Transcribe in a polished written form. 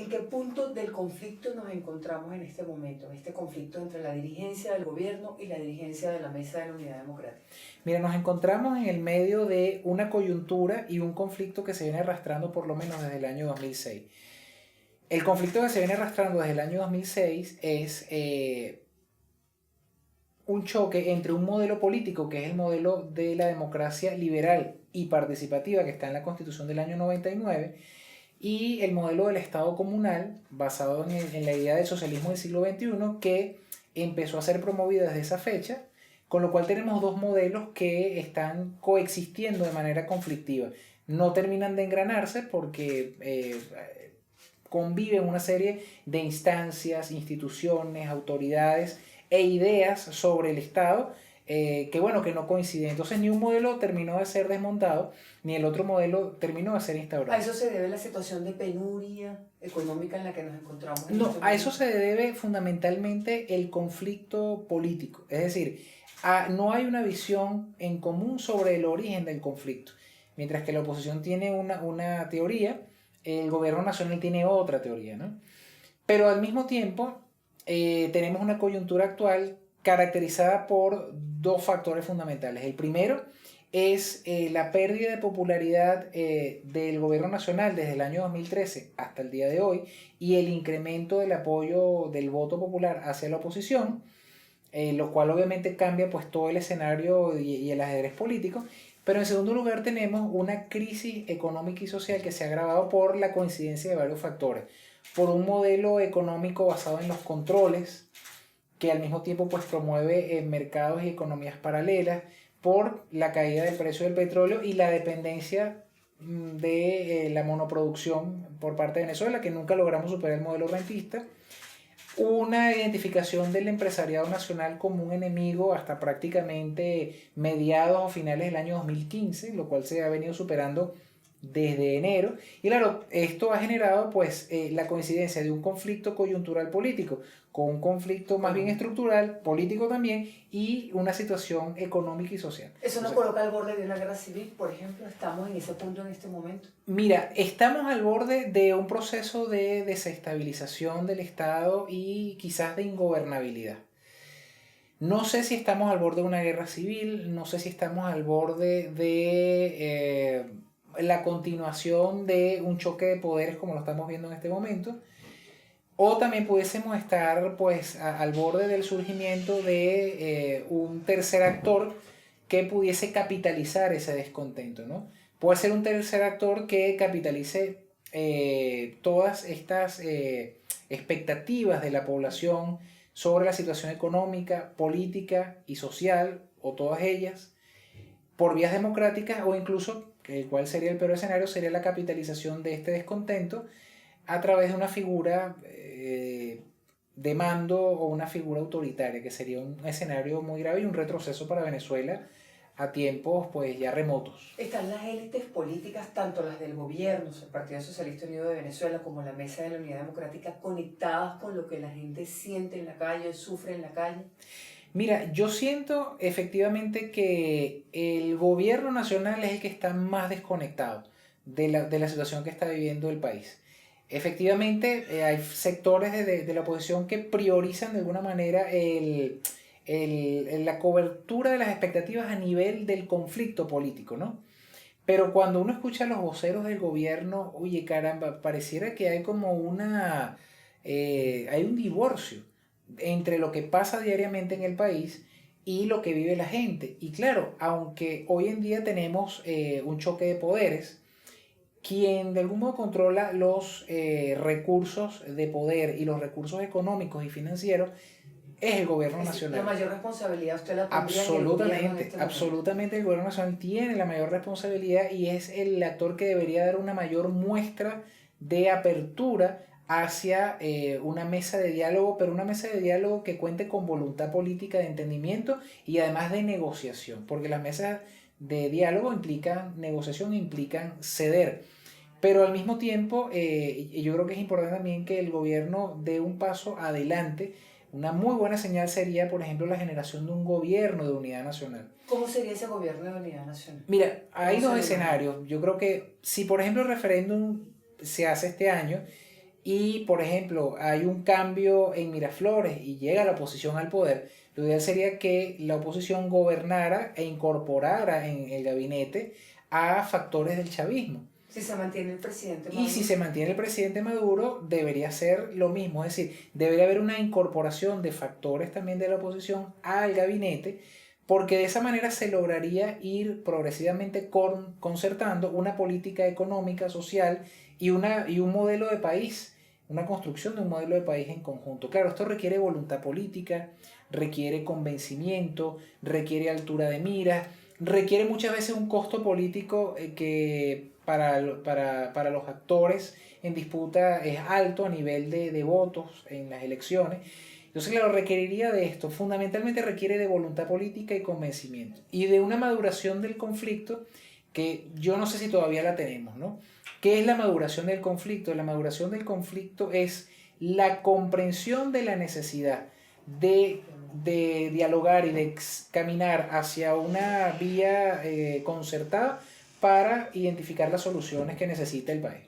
¿En qué punto del conflicto nos encontramos en este momento, en este conflicto entre la dirigencia del gobierno y la dirigencia de la Mesa de la Unidad Democrática? Mira, nos encontramos en el medio de una coyuntura y un conflicto que se viene arrastrando por lo menos desde el año 2006. El conflicto que se viene arrastrando desde el año 2006 es un choque entre un modelo político, que es el modelo de la democracia liberal y participativa que está en la Constitución del año 99, y el modelo del Estado comunal, basado en la idea del socialismo del siglo XXI, que empezó a ser promovido desde esa fecha, con lo cual tenemos dos modelos que están coexistiendo de manera conflictiva. No terminan de engranarse porque conviven una serie de instancias, instituciones, autoridades e ideas sobre el Estado que no coinciden. Entonces ni un modelo terminó de ser desmontado, ni el otro modelo terminó de ser instaurado. ¿A eso se debe la situación de penuria económica en la que nos encontramos? No, a eso se debe fundamentalmente el conflicto político. Es decir, no hay una visión en común sobre el origen del conflicto. Mientras que la oposición tiene una teoría, el gobierno nacional tiene otra teoría, ¿no? Pero al mismo tiempo tenemos una coyuntura actual caracterizada por dos factores fundamentales. El primero es la pérdida de popularidad del gobierno nacional desde el año 2013 hasta el día de hoy, y el incremento del apoyo del voto popular hacia la oposición, lo cual obviamente cambia pues todo el escenario y el ajedrez político. Pero en segundo lugar tenemos una crisis económica y social que se ha agravado por la coincidencia de varios factores. Por un modelo económico basado en los controles, que al mismo tiempo pues promueve mercados y economías paralelas, por la caída del precio del petróleo y la dependencia de la monoproducción por parte de Venezuela, que nunca logramos superar el modelo rentista, una identificación del empresariado nacional como un enemigo hasta prácticamente mediados o finales del año 2015, lo cual se ha venido superando desde enero. Y claro, esto ha generado pues la coincidencia de un conflicto coyuntural político con un conflicto más bien estructural, político también, y una situación económica y social. ¿Eso nos coloca al borde de una guerra civil, por ejemplo? ¿Estamos en ese punto en este momento? Mira, estamos al borde de un proceso de desestabilización del Estado y quizás de ingobernabilidad. No sé si estamos al borde de una guerra civil, no sé si estamos al borde de la continuación de un choque de poderes como lo estamos viendo en este momento, o también pudiésemos estar pues al borde del surgimiento de un tercer actor que pudiese capitalizar ese descontento, ¿no? Puede ser un tercer actor que capitalice todas estas expectativas de la población sobre la situación económica, política y social, o todas ellas, por vías democráticas, o incluso, el cual sería el peor escenario, sería la capitalización de este descontento a través de una figura de mando o una figura autoritaria, que sería un escenario muy grave y un retroceso para Venezuela a tiempos pues ya remotos. Están las élites políticas, tanto las del gobierno, el Partido Socialista Unido de Venezuela, como la Mesa de la Unidad Democrática, conectadas con lo que la gente siente en la calle, sufre en la calle. Mira, yo siento efectivamente que el gobierno nacional es el que está más desconectado de la situación que está viviendo el país. Efectivamente, hay sectores de la oposición que priorizan de alguna manera la cobertura de las expectativas a nivel del conflicto político, ¿no? Pero cuando uno escucha a los voceros del gobierno, oye, caramba, pareciera que hay como hay un divorcio entre lo que pasa diariamente en el país y lo que vive la gente. Y claro, aunque hoy en día tenemos un choque de poderes, quien de algún modo controla los recursos de poder y los recursos económicos y financieros es el gobierno nacional. La mayor responsabilidad usted la tendría absolutamente, absolutamente el gobierno nacional tiene la mayor responsabilidad y es el actor que debería dar una mayor muestra de apertura hacia una mesa de diálogo, pero una mesa de diálogo que cuente con voluntad política de entendimiento y además de negociación, porque las mesas de diálogo implican negociación, implican ceder. Pero al mismo tiempo, yo creo que es importante también que el gobierno dé un paso adelante. Una muy buena señal sería, por ejemplo, la generación de un gobierno de unidad nacional. ¿Cómo sería ese gobierno de unidad nacional? Mira, hay dos escenarios. Yo creo que si, por ejemplo, el referéndum se hace este año, y, por ejemplo, hay un cambio en Miraflores y llega la oposición al poder, lo ideal sería que la oposición gobernara e incorporara en el gabinete a factores del chavismo. Si se mantiene el presidente Maduro. Y si se mantiene el presidente Maduro, debería ser lo mismo, es decir, debería haber una incorporación de factores también de la oposición al gabinete, porque de esa manera se lograría ir progresivamente concertando una política económica, social y un modelo de país, una construcción de un modelo de país en conjunto. Claro, esto requiere voluntad política, requiere convencimiento, requiere altura de miras, requiere muchas veces un costo político que para los actores en disputa es alto a nivel de votos en las elecciones. Entonces, claro, requeriría de esto. Fundamentalmente requiere de voluntad política y convencimiento. Y de una maduración del conflicto que yo no sé si todavía la tenemos, ¿no? ¿Qué es la maduración del conflicto? La maduración del conflicto es la comprensión de la necesidad de dialogar y de caminar hacia una vía concertada para identificar las soluciones que necesita el país.